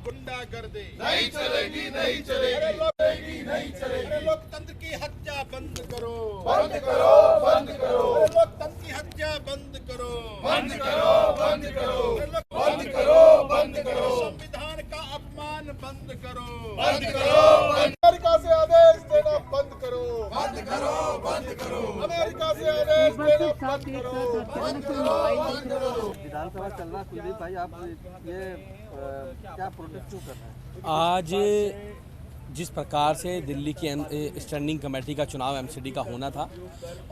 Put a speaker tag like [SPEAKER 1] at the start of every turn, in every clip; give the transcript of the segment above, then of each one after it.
[SPEAKER 1] गुंडागर्दी
[SPEAKER 2] नहीं चलेगी, नहीं चलेगी, नहीं चलेगी।
[SPEAKER 1] लोकतंत्र की हत्या बंद करो,
[SPEAKER 2] बंद करो, बंद करो,
[SPEAKER 1] लोकतंत्र की हत्या बंद करो,
[SPEAKER 2] बंद करो, बंद करो, बंद करो, बंद करो,
[SPEAKER 1] संविधान का अपमान बंद करो,
[SPEAKER 2] बंद करो,
[SPEAKER 1] अमेरिका से आदेश देना बंद करो,
[SPEAKER 2] बंद करो, बंद करो,
[SPEAKER 1] अमेरिका से आदेश देना बंद करो,
[SPEAKER 3] विधानसभा चल रहा। कुलदीप भाई, आप ये क्या प्रोटेस्ट क्यों कर रहे हैं?
[SPEAKER 4] आज जिस प्रकार से दिल्ली की स्टैंडिंग कमेटी का चुनाव एमसीडी का होना था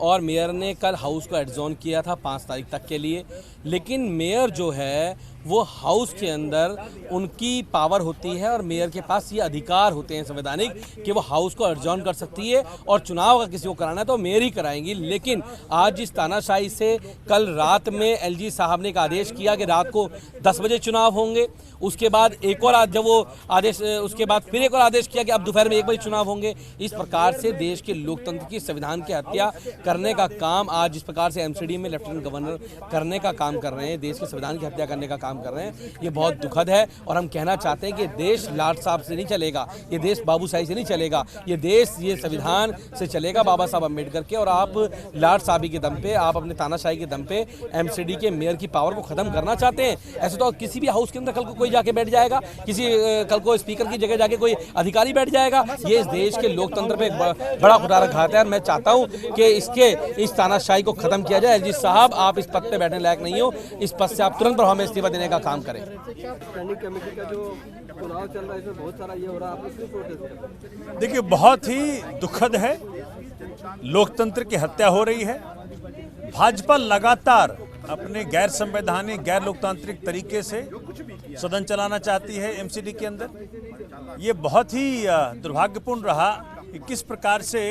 [SPEAKER 4] और मेयर ने कल हाउस को एडजॉर्न किया था 5 तारीख तक के लिए, लेकिन मेयर जो है वो हाउस के अंदर उनकी पावर होती है और मेयर के पास ये अधिकार होते हैं संवैधानिक कि वो हाउस को एडजॉर्न कर सकती है और चुनाव अगर किसी को कराना है तो मेयर ही कराएंगी। लेकिन आज जिस तानाशाही से कल रात में एलजी साहब ने एक आदेश किया कि रात को 10 बजे चुनाव होंगे, उसके बाद एक और जब वो आदेश उसके बाद फिर एक और आदेश किया कि अब दोपहर में 1 बजे चुनाव होंगे। इस प्रकार से देश के लोकतंत्र की संविधान की हत्या करने का काम आज जिस प्रकार से एमसीडी में लेफ्टिनेंट गवर्नर करने का काम कर रहे हैं, देश के संविधान की हत्या करने का काम कर रहे हैं, ये बहुत दुखद है। और हम कहना चाहते हैं कि देश लाट साहब से नहीं चलेगा, ये देश बाबूशाही से नहीं चलेगा, ये देश ये संविधान से चलेगा, बाबा साहब अम्बेडकर के। और आप लाट साहबी के दम पे, आप अपने तानाशाही के दम पे एमसीडी के मेयर की पावर को खत्म करना चाहते हैं। ऐसे तो किसी भी हाउस के अंदर कल को कोई जाके बैठ जाएगा, किसी कल को स्पीकर की जगह जाके कोई अधिकारी बैठ जाएगा। ये इस देश के लोकतंत्र पे एक बड़ा खुदारघात है और मैं चाहता हूं कि इस तानाशाही को खत्म किया जाए। एलजी साहब, आप इस पद पे बैठने लायक नहीं हो, इस पद से आप तुरंत प्रभाव में इस्तीफा देने का काम करें।
[SPEAKER 3] स्टैंडिंग कमेटी का जो चुनाव चल रहा है इसमें बहुत सारा ये हो रहा है, आप लोग क्यों प्रोटेस्ट कर रहे हैं?
[SPEAKER 5] देखिए, बहुत ही दुखद है, लोकतंत्र की हत्या हो रही है। भाजपा लगातार अपने गैर संवैधानिक गैर लोकतांत्रिक तरीके से सदन चलाना चाहती है एमसीडी के अंदर। ये बहुत ही दुर्भाग्यपूर्ण रहा कि किस प्रकार से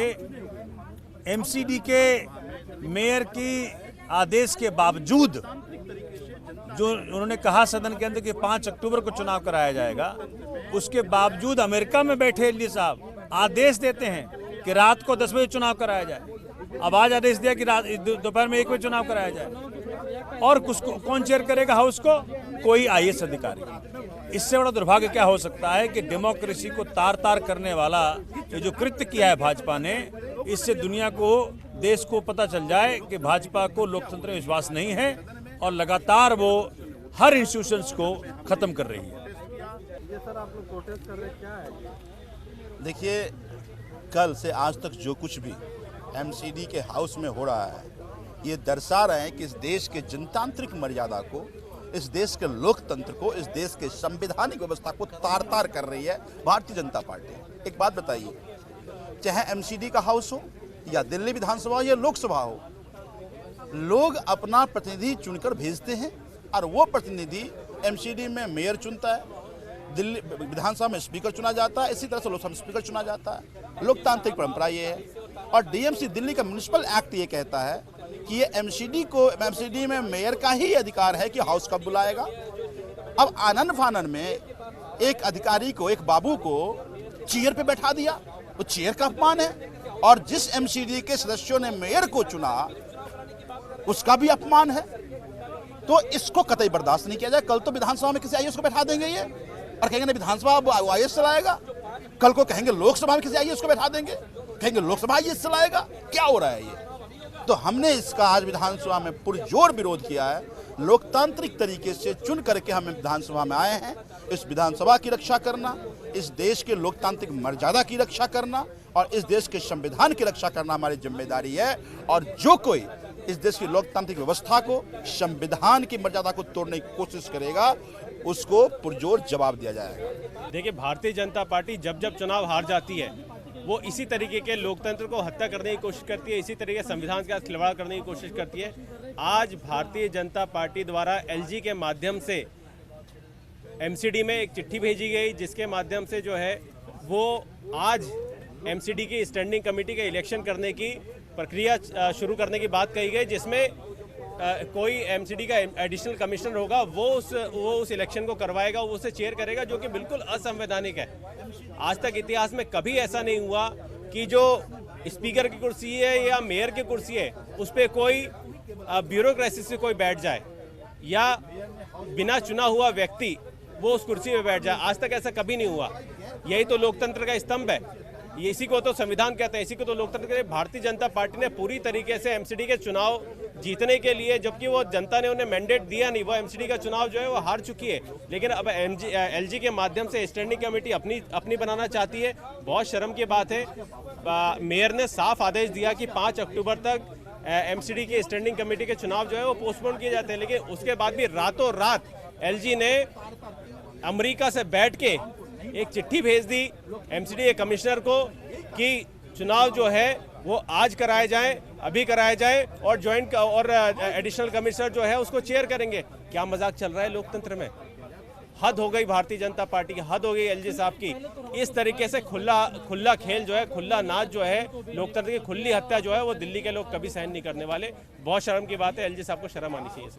[SPEAKER 5] एमसीडी के मेयर की आदेश के बावजूद जो उन्होंने कहा सदन के अंदर कि 5 अक्टूबर को चुनाव कराया जाएगा, उसके बावजूद अमेरिका में बैठे एलजी साहब आदेश देते हैं कि रात को 10 बजे चुनाव कराया जाए। अब आज आदेश दिया कि रात दोपहर में 1 बजे चुनाव कराया जाए। और कौन चेयर करेगा हाउस को? कोई आईएएस अधिकारी। इससे बड़ा दुर्भाग्य क्या हो सकता है कि डेमोक्रेसी को तार तार करने वाला ये जो कृत्य किया है भाजपा ने, इससे दुनिया को, देश को पता चल जाए कि भाजपा को लोकतंत्र में विश्वास नहीं है और लगातार वो हर इंस्टीट्यूशंस को खत्म कर रही है।
[SPEAKER 3] ये सर आप लोग प्रोटेस्ट कर रहे हैं, क्या है?
[SPEAKER 6] देखिए, कल से आज तक जो कुछ भी एमसीडी के हाउस में हो रहा है, ये दर्शा रहे हैं कि इस देश के जनतांत्रिक मर्यादा को, इस देश के लोकतंत्र को, इस देश के संवैधानिक व्यवस्था को तार तार कर रही है भारतीय जनता पार्टी। एक बात बताइए, चाहे एमसीडी का हाउस हो या दिल्ली विधानसभा हो या लोकसभा हो, लोग अपना प्रतिनिधि चुनकर भेजते हैं और वो प्रतिनिधि एमसीडी में मेयर चुनता है, दिल्ली विधानसभा में स्पीकर चुना जाता है, इसी तरह से लोकसभा में स्पीकर चुना जाता है। लोकतांत्रिक परंपरा ये है। और डीएमसी दिल्ली का म्युनिसिपल एक्ट ये कहता है कि ये एमसीडी में मेयर का ही अधिकार है कि हाउस कब बुलाएगा। अब आनन फानन में एक अधिकारी को, एक बाबू को चेयर पे बैठा दिया, वो चेयर का अपमान है। और जिस एमसीडी के सदस्यों ने मेयर को चुना उसका भी अपमान है। तो इसको कतई बर्दाश्त नहीं किया जाए। कल तो विधानसभा में किसी आईएएस को बैठा देंगे ये और कहेंगे ना विधानसभा आईएएस चलाएगा, कल को कहेंगे लोकसभा में किसी आईएएस को बैठा देंगे, कहेंगे लोकसभा आईएएस चलाएगा। क्या हो रहा है ये? तो हमने इसका आज विधानसभा में पुरजोर विरोध किया है। लोकतांत्रिक तरीके से चुन करके हम विधानसभा में आए हैं। इस विधानसभा की रक्षा करना, इस देश के लोकतांत्रिक मर्यादा की रक्षा करना और इस देश के संविधान की रक्षा करना हमारी जिम्मेदारी है। और जो कोई इस देश की लोकतांत्रिक व्यवस्था को, संविधान की मर्यादा को तोड़ने की कोशिश करेगा, उसको पुरजोर जवाब दिया जाएगा।
[SPEAKER 7] देखिए, भारतीय जनता पार्टी जब जब चुनाव हार जाती है वो इसी तरीके के लोकतंत्र को हत्या करने की कोशिश करती है, इसी तरीके संविधान के साथ खिलवाड़ करने की कोशिश करती है। आज भारतीय जनता पार्टी द्वारा एलजी के माध्यम से एमसीडी में एक चिट्ठी भेजी गई, जिसके माध्यम से जो है वो आज एमसीडी की स्टैंडिंग कमेटी का इलेक्शन करने की प्रक्रिया शुरू करने की बात कही गई, जिसमें कोई एमसीडी का एडिशनल कमिश्नर होगा, वो उस इलेक्शन को करवाएगा, वो उसे चेयर करेगा, जो कि बिल्कुल असंवैधानिक है। आज तक इतिहास में कभी ऐसा नहीं हुआ कि जो स्पीकर की कुर्सी है या मेयर की कुर्सी है उस पर कोई ब्यूरोक्रेसी से कोई बैठ जाए या बिना चुना हुआ व्यक्ति वो उस कुर्सी पे बैठ जाए। आज तक ऐसा कभी नहीं हुआ। यही तो लोकतंत्र का स्तंभ है, ये इसी को तो संविधान कहते हैं, इसी को तो लोकतंत्र कहते हैं। भारतीय जनता पार्टी ने पूरी तरीके से एमसीडी के चुनाव जीतने के लिए, जबकि वो जनता ने उन्हें मैंडेट दिया नहीं, वो एमसीडी का चुनाव जो है वो हार चुकी है, लेकिन अब एलजी के माध्यम से स्टैंडिंग कमेटी अपनी बनाना चाहती है। बहुत शर्म की बात है, मेयर ने साफ आदेश दिया कि 5 अक्टूबर तक एमसीडी की स्टैंडिंग कमेटी के चुनाव जो है वो पोस्टपोन किए जाते हैं, लेकिन उसके बाद भी रातों रात एलजी ने अमेरिका से बैठ के एक चिट्ठी भेज दी एमसीडी के कमिश्नर को कि चुनाव जो है वो आज कराए जाएं, अभी कराए जाएं, और ज्वाइंट और एडिशनल कमिश्नर जो है उसको चेयर करेंगे। क्या मजाक चल रहा है लोकतंत्र में? हद हो गई भारतीय जनता पार्टी की, हद हो गई एलजी साहब की। इस तरीके से खुला खेल जो है, खुला नाच जो है, लोकतंत्र की खुली हत्या जो है वो दिल्ली के लोग कभी सहन नहीं करने वाले। बहुत शर्म की बात है, एलजी साहब को शर्म आनी चाहिए।